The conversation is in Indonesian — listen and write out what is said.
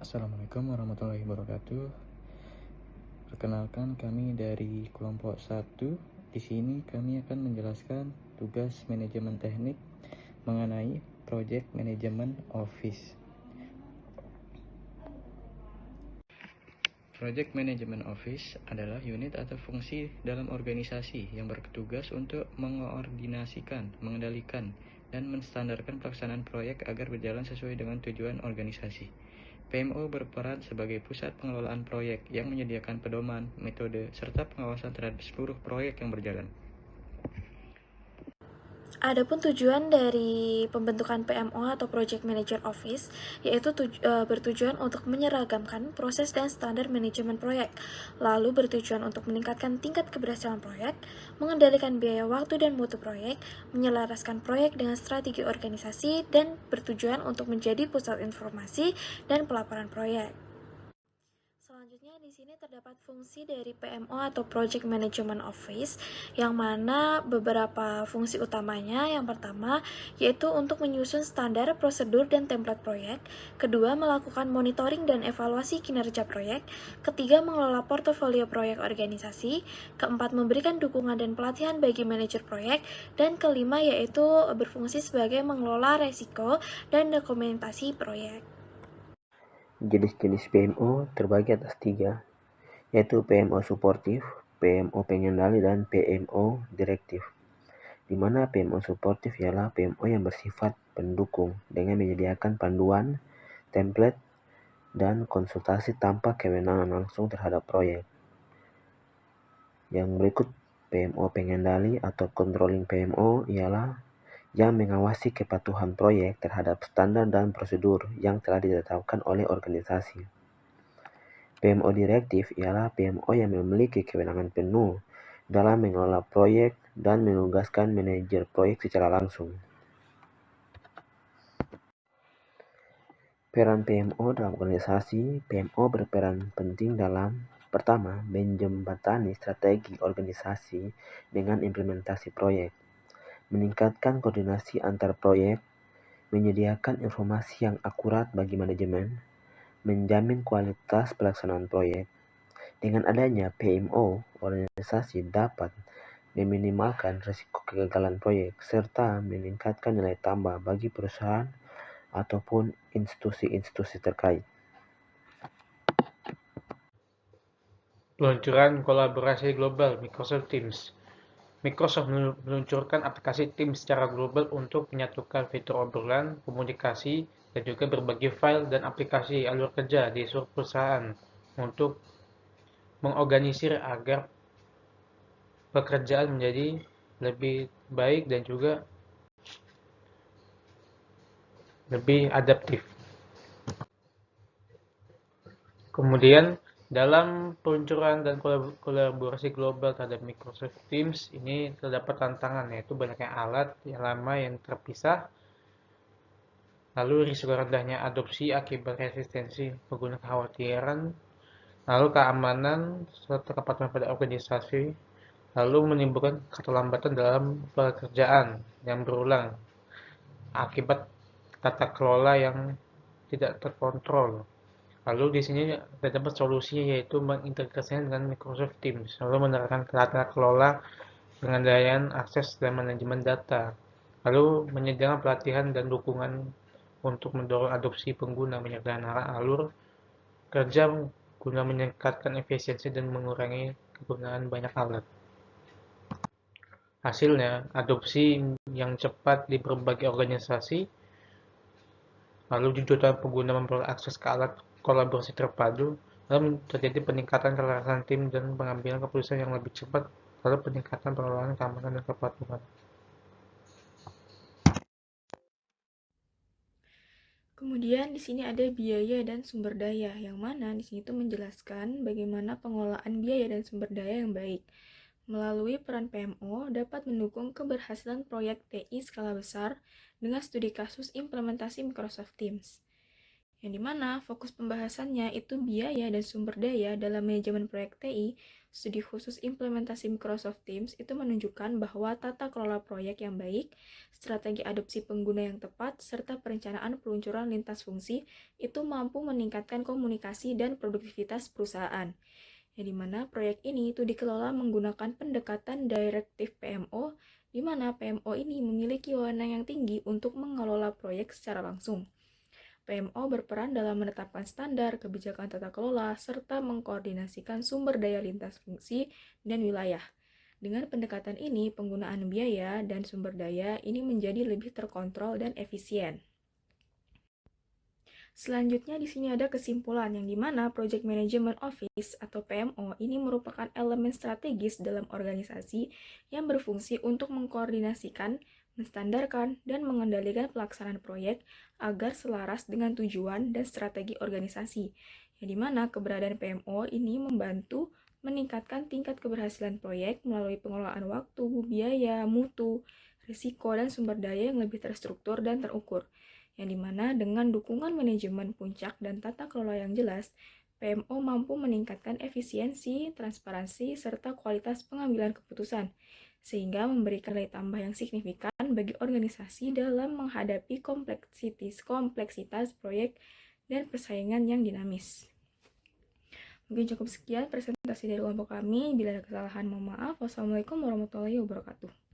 Assalamualaikum warahmatullahi wabarakatuh. Perkenalkan, kami dari kelompok 1. Di sini kami akan menjelaskan tugas manajemen teknik mengenai Project Management Office. Project Management Office adalah unit atau fungsi dalam organisasi yang bertugas untuk mengoordinasikan, mengendalikan, dan menstandarkan pelaksanaan proyek agar berjalan sesuai dengan tujuan organisasi. PMO berperan sebagai pusat pengelolaan proyek yang menyediakan pedoman, metode, serta pengawasan terhadap seluruh proyek yang berjalan. Adapun tujuan dari pembentukan PMO atau Project Manager Office yaitu bertujuan untuk menyeragamkan proses dan standar manajemen proyek, lalu bertujuan untuk meningkatkan tingkat keberhasilan proyek, mengendalikan biaya waktu dan mutu proyek, menyelaraskan proyek dengan strategi organisasi, dan bertujuan untuk menjadi pusat informasi dan pelaporan proyek. Selanjutnya di sini terdapat fungsi dari PMO atau Project Management Office, yang mana beberapa fungsi utamanya. Yang pertama yaitu untuk menyusun standar, prosedur, dan template proyek. Kedua, melakukan monitoring dan evaluasi kinerja proyek. Ketiga, mengelola portofolio proyek organisasi. Keempat, memberikan dukungan dan pelatihan bagi manajer proyek. Dan kelima yaitu berfungsi sebagai mengelola resiko dan dokumentasi proyek. Jenis-jenis PMO terbagi atas 3, yaitu PMO suportif, PMO pengendali, dan PMO direktif. Di mana PMO suportif ialah PMO yang bersifat pendukung dengan menyediakan panduan, template, dan konsultasi tanpa kewenangan langsung terhadap proyek. Yang berikut PMO pengendali atau controlling PMO ialah yang mengawasi kepatuhan proyek terhadap standar dan prosedur yang telah ditetapkan oleh organisasi. PMO direktif ialah PMO yang memiliki kewenangan penuh dalam mengelola proyek dan menugaskan manajer proyek secara langsung. Peran PMO dalam organisasi. PMO berperan penting dalam: pertama, menjembatani strategi organisasi dengan implementasi proyek, meningkatkan koordinasi antar proyek, menyediakan informasi yang akurat bagi manajemen, menjamin kualitas pelaksanaan proyek. Dengan adanya PMO, organisasi dapat meminimalkan risiko kegagalan proyek serta meningkatkan nilai tambah bagi perusahaan ataupun institusi-institusi terkait. Peluncuran kolaborasi global Microsoft Teams. Microsoft meluncurkan aplikasi Teams secara global untuk menyatukan fitur obrolan, komunikasi, dan juga berbagi file dan aplikasi alur kerja di seluruh perusahaan untuk mengorganisir agar pekerjaan menjadi lebih baik dan juga lebih adaptif. Kemudian dalam peluncuran dan kolaborasi global terhadap Microsoft Teams ini terdapat tantangan, yaitu banyaknya alat yang lama yang terpisah, lalu risiko rendahnya adopsi akibat resistensi pengguna kekhawatiran, lalu keamanan serta kepatuhan pada organisasi, lalu menimbulkan keterlambatan dalam pekerjaan yang berulang akibat tata kelola yang tidak terkontrol. Lalu di sini terdapat solusinya, yaitu mengintegrasikan dengan Microsoft Teams, lalu menerapkan tata kelola pengendalian akses dan manajemen data, lalu menyediakan pelatihan dan dukungan untuk mendorong adopsi pengguna menyertakan alur kerja guna meningkatkan efisiensi dan mengurangi kegunaan banyak alat. Hasilnya, adopsi yang cepat di berbagai organisasi, lalu jutaan pengguna memperoleh akses ke alat kolaborasi terpadu, lalu terjadi peningkatan kelelasan tim dan pengambilan keputusan yang lebih cepat, lalu peningkatan pengelolaan keamanan dan kepatuhan. Kemudian di sini ada biaya dan sumber daya, yang mana di sini itu menjelaskan bagaimana pengelolaan biaya dan sumber daya yang baik. Melalui peran PMO dapat mendukung keberhasilan proyek TI skala besar dengan studi kasus implementasi Microsoft Teams. Yang dimana fokus pembahasannya itu biaya dan sumber daya dalam manajemen proyek TI Studi khusus implementasi Microsoft Teams itu menunjukkan bahwa tata kelola proyek yang baik, strategi adopsi pengguna yang tepat, serta perencanaan peluncuran lintas fungsi itu mampu meningkatkan komunikasi dan produktivitas perusahaan. Ya, di mana proyek ini itu dikelola menggunakan pendekatan direktif PMO, di mana PMO ini memiliki wewenang yang tinggi untuk mengelola proyek secara langsung. PMO berperan dalam menetapkan standar, kebijakan tata kelola, serta mengkoordinasikan sumber daya lintas fungsi dan wilayah. Dengan pendekatan ini, penggunaan biaya dan sumber daya ini menjadi lebih terkontrol dan efisien. Selanjutnya di sini ada kesimpulan yang dimana Project Management Office atau PMO ini merupakan elemen strategis dalam organisasi yang berfungsi untuk mengkoordinasikan, menstandarkan, dan mengendalikan pelaksanaan proyek agar selaras dengan tujuan dan strategi organisasi. Yang dimana keberadaan PMO ini membantu meningkatkan tingkat keberhasilan proyek melalui pengelolaan waktu, biaya, mutu, risiko, dan sumber daya yang lebih terstruktur dan terukur. Yang dimana dengan dukungan manajemen puncak dan tata kelola yang jelas, PMO mampu meningkatkan efisiensi, transparansi, serta kualitas pengambilan keputusan, sehingga memberikan nilai tambah yang signifikan bagi organisasi dalam menghadapi kompleksitas proyek dan persaingan yang dinamis. Mungkin cukup sekian presentasi dari kelompok kami. Bila ada kesalahan, mohon maaf. Wassalamualaikum warahmatullahi wabarakatuh.